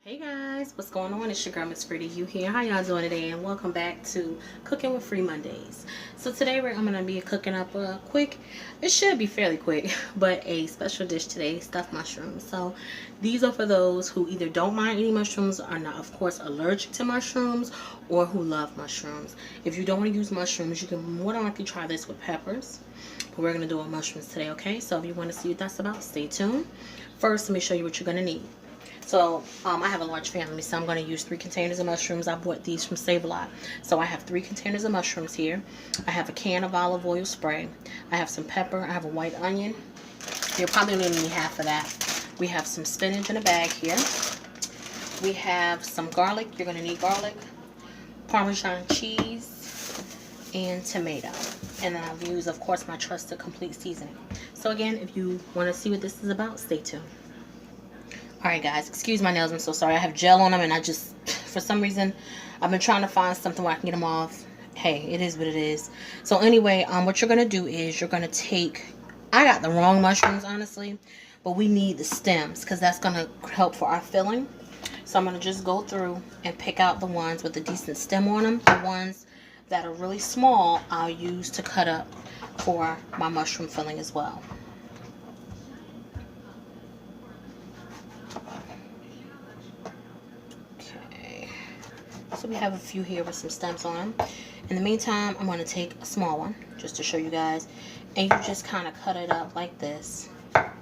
Hey guys, what's going on? It's your girl Miss Pretty You here. How y'all doing today? And welcome back to Cooking with Free Mondays. So today I'm gonna be cooking up a quick, it should be fairly quick, but a special dish today, stuffed mushrooms. So these are for those who either don't mind eating mushrooms, are not of course allergic to mushrooms, or who love mushrooms. If you don't want to use mushrooms, you can more than likely try this with peppers. But we're gonna do it with mushrooms today, okay? So if you want to see what that's about, stay tuned. First, let me show you what you're gonna need. So I have a large family, so I'm going to use 3 containers of mushrooms. I bought these from Save-A-Lot. So I have 3 containers of mushrooms here. I have a can of olive oil spray. I have some pepper. I have a white onion. You're probably only need half of that. We have some spinach in a bag here. We have some garlic. You're going to need garlic, Parmesan cheese, and tomato. And then I've used, of course, my trusted complete seasoning. So again, if you want to see what this is about, stay tuned. Alright guys, excuse my nails, I'm so sorry. I have gel on them and I just, for some reason, I've been trying to find something where I can get them off. Hey, it is what it is. So anyway, what you're going to do is you're going to take, I got the wrong mushrooms honestly, but we need the stems because that's going to help for our filling. So I'm going to just go through and pick out the ones with a decent stem on them. The ones that are really small, I'll use to cut up for my mushroom filling as well. So we have a few here with some stems on them. In the meantime, I'm going to take a small one just to show you guys. And you just kind of cut it up like this. I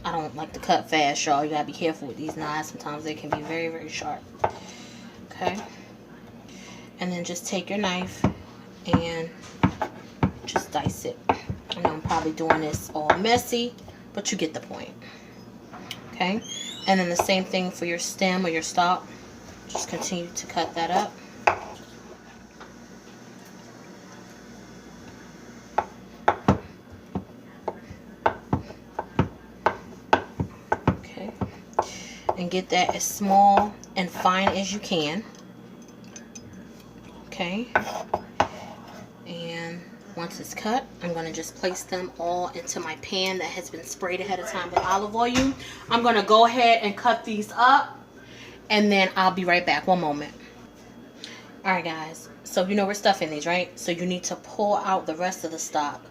don't like to cut fast, y'all. You got to be careful with these knives. Sometimes they can be very, very sharp. Okay. And then just take your knife and just dice it. I know I'm probably doing this all messy, but you get the point. Okay. And then the same thing for your stem or your stalk. Just continue to cut that up. Okay. And get that as small and fine as you can. Okay. And once it's cut, I'm going to just place them all into my pan that has been sprayed ahead of time with olive oil. I'm going to go ahead and cut these up. And then I'll be right back. One moment. Alright guys, so you know we're stuffing these, right? So you need to pull out the rest of the stock.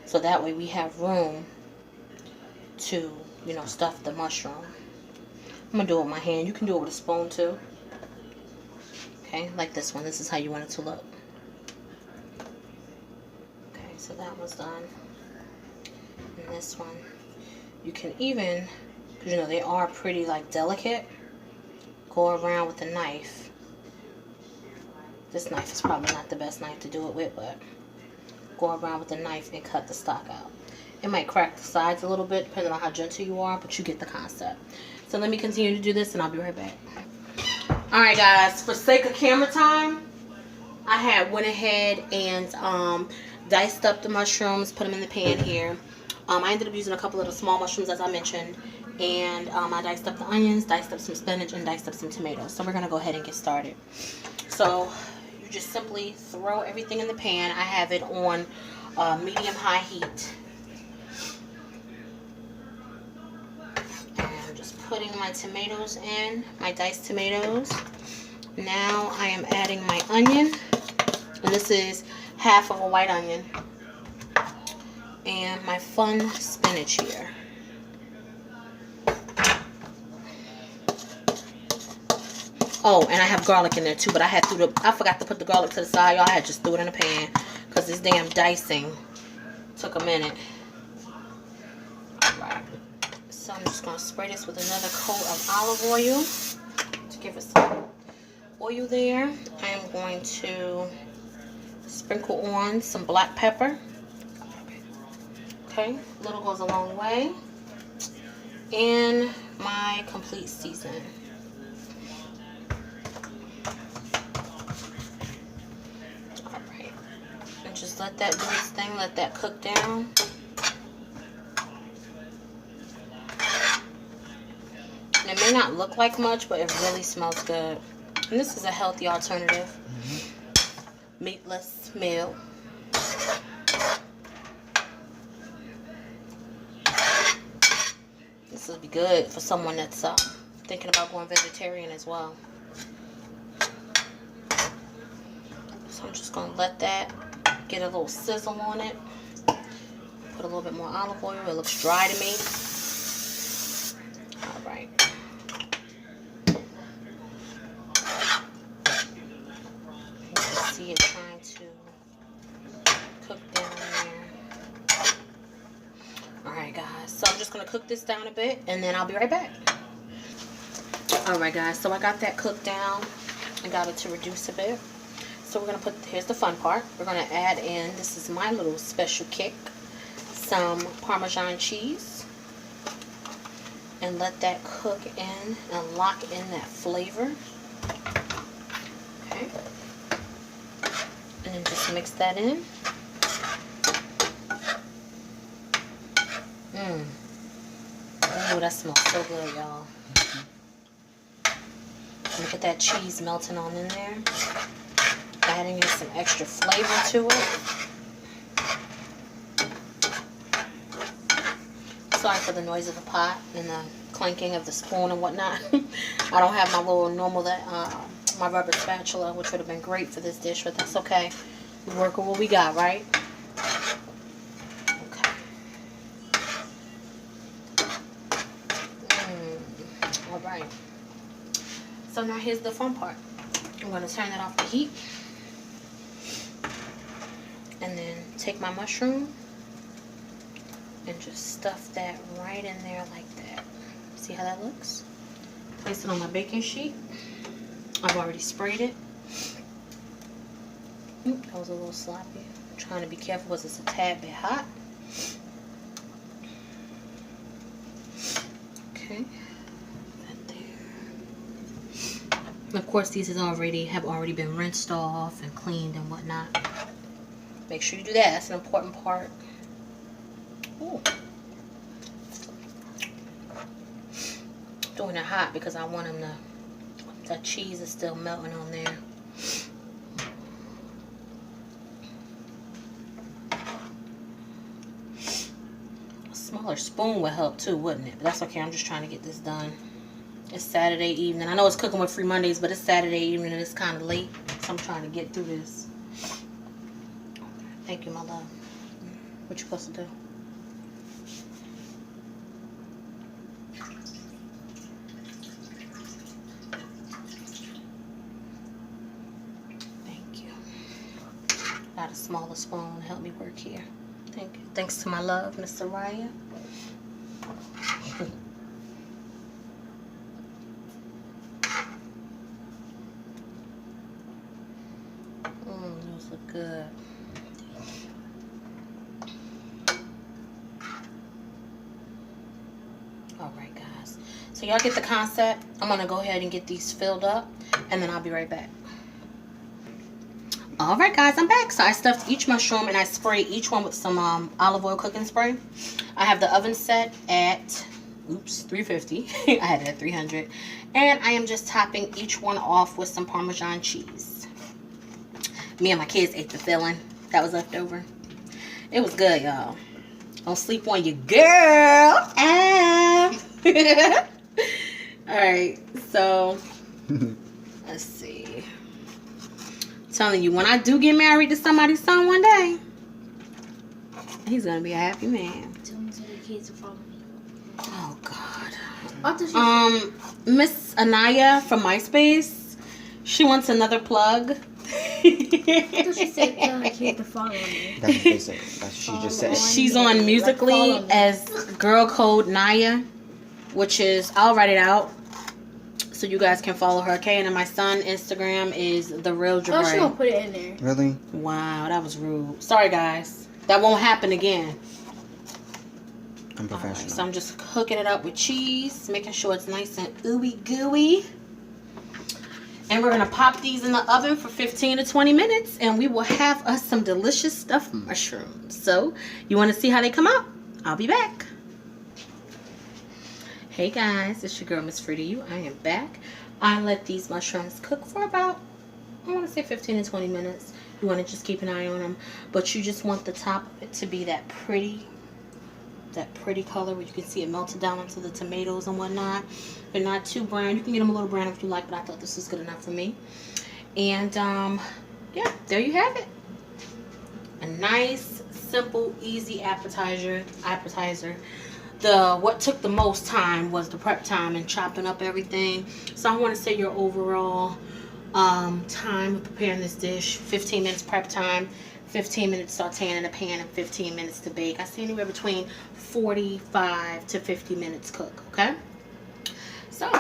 So that way we have room to, you know, stuff the mushroom. I'm going to do it with my hand. You can do it with a spoon too. Okay, like this one. This is how you want it to look. Okay, so that one's done. And this one, you can even, because you know they are pretty like delicate, go around with a knife. This knife is probably not the best knife to do it with, but go around with a knife and cut the stock out. It might crack the sides a little bit depending on how gentle you are, but you get the concept. So let me continue to do this and I'll be right back. Alright guys, for sake of camera time, I had went ahead and diced up the mushrooms, put them in the pan here. I ended up using a couple of the small mushrooms as I mentioned. And I diced up the onions, diced up some spinach, and diced up some tomatoes. So we're going to go ahead and get started. So you just simply throw everything in the pan. I have it on medium-high heat. And I'm just putting my tomatoes in, my diced tomatoes. Now I am adding my onion. And this is half of a white onion. And my fun spinach here. Oh, and I have garlic in there too, but I forgot to put the garlic to the side, y'all. I had just threw it in a pan because this damn dicing took a minute. Alright. So I'm just going to spray this with another coat of olive oil to give it some oil there. I am going to sprinkle on some black pepper. Okay, little goes a long way. And my complete seasoning. Just let that do its thing, let that cook down. And it may not look like much, but it really smells good. And this is a healthy alternative. Meatless meal. This will be good for someone that's thinking about going vegetarian as well. So I'm just gonna let that get a little sizzle on it. Put a little bit more olive oil. It looks dry to me. All right. You can see it trying to cook down there. Alright guys, so I'm just going to cook this down a bit and then I'll be right back. Alright guys, so I got that cooked down. I got it to reduce a bit. So we're going to put, here's the fun part. We're going to add in, this is my little special kick, some Parmesan cheese. And let that cook in and lock in that flavor. Okay. And then just mix that in. Oh, that smells so good, y'all. Look at that cheese melting on in there. Adding in some extra flavor to it. Sorry for the noise of the pot and the clanking of the spoon and whatnot. I don't have my little normal, my rubber spatula, which would have been great for this dish, but that's okay. We work with what we got, right? Alright, so now here's the fun part. I'm going to turn that off the heat and then take my mushroom and just stuff that right in there like that. See how that looks? Place it on my baking sheet. I've already sprayed it. Oop, that was a little sloppy. I'm trying to be careful because it's a tad bit hot. Okay. Of course, these have already been rinsed off and cleaned and whatnot. Make sure you do that. That's an important part. Ooh. Doing it hot because I want them to. That cheese is still melting on there. A smaller spoon would help too, wouldn't it? But that's okay. I'm just trying to get this done. It's Saturday evening. I know it's Cooking with Free Mondays, but it's Saturday evening and it's kind of late. So I'm trying to get through this. Thank you, my love. What you supposed to do? Thank you. Got a smaller spoon to help me work here. Thank you. Thanks to my love, Miss Soraya. Those look good. Alright guys, so y'all get the concept. I'm gonna go ahead and get these filled up and then I'll be right back. Alright guys, I'm back. So I stuffed each mushroom and I sprayed each one with some olive oil cooking spray. I have the oven set at 350. I had it at 300. And I am just topping each one off with some Parmesan cheese. Me and my kids ate the filling that was left over. It was good, y'all. Don't sleep on your girl. Alright, so let's see. I'm telling you, when I do get married to somebody's son one day, he's gonna be a happy man. Tell me to the kids to follow me. Oh God. Miss Anaya from MySpace, she wants another plug. I thought she said tell the kids to follow me. That's what they said. That's what she just said. She's on Musically as Girl Code Naya, which is, I'll write it out so you guys can follow her. Okay, and then my son's Instagram is The Real Jabray. Oh, she gonna put it in there. Really? Wow, that was rude. Sorry guys, that won't happen again. I'm professional. Right, so I'm just cooking it up with cheese, making sure it's nice and ooey gooey. And we're going to pop these in the oven for 15 to 20 minutes. And we will have us some delicious stuffed mushrooms. So, you want to see how they come out? I'll be back. Hey guys, it's your girl Miss Free to You. I am back. I let these mushrooms cook for about, I want to say 15 to 20 minutes. You want to just keep an eye on them. But you just want the top of it to be that pretty that pretty color where you can see it melted down into the tomatoes and whatnot. They're not too brown. You can get them a little brown if you like, but I thought this was good enough for me. And yeah, there you have it. A nice, simple, easy appetizer. What took the most time was the prep time and chopping up everything. So I want to say your overall time of preparing this dish: 15 minutes prep time, 15 minutes sauteing in a pan, and 15 minutes to bake. I see anywhere between 45 to 50 minutes cook. Okay, so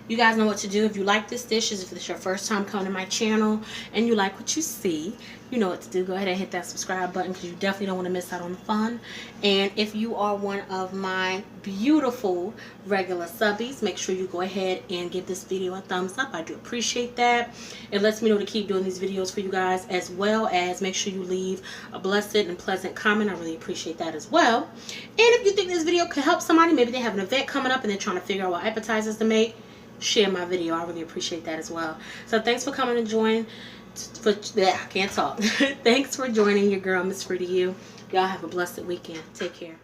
you guys know what to do. If you like this dish, if it's your first time coming to my channel and you like what you see, you know what to do. Go ahead and hit that subscribe button because you definitely don't want to miss out on the fun. And if you are one of my beautiful regular subbies, make sure you go ahead and give this video a thumbs up. I do appreciate that. It lets me know to keep doing these videos for you guys, as well as make sure you leave a blessed and pleasant comment. I really appreciate that as well. And if you think this video could help somebody, maybe they have an event coming up and they're trying to figure out what appetizers to make, share my video. I really appreciate that as well. So thanks for coming and join. I can't talk. Thanks for joining your girl, Miss Free to You. Y'all have a blessed weekend. Take care.